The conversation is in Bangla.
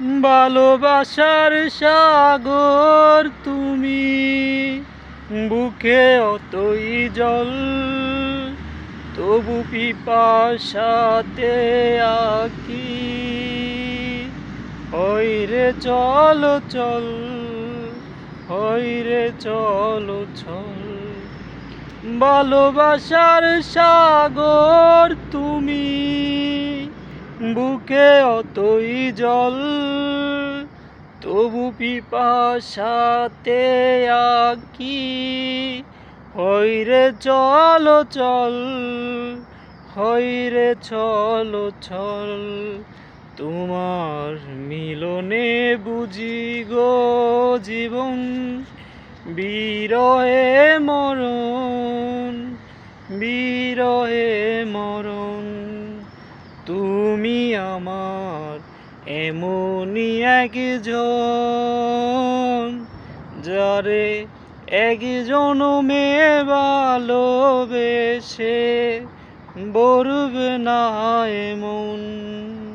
ভালোবাসার সাগর তুমি, বুকে অতই জল, তবু পিপাসাতে আকি। হইরে চলো চল, হইরে চলো চল। ভালোবাসার সাগর তুমি, বুকে অতই জল, তবু পিপাসাতে আকি। হইরে চলো চল, হইরে চলো চল। তোমার মিলনে বুঝি গো জীবন, বিরহে মরণ, বিরহে মরণ। তুমি আমার এমনই একজন, যারে এক জনমে ভালোবেসে বরবে না এমন।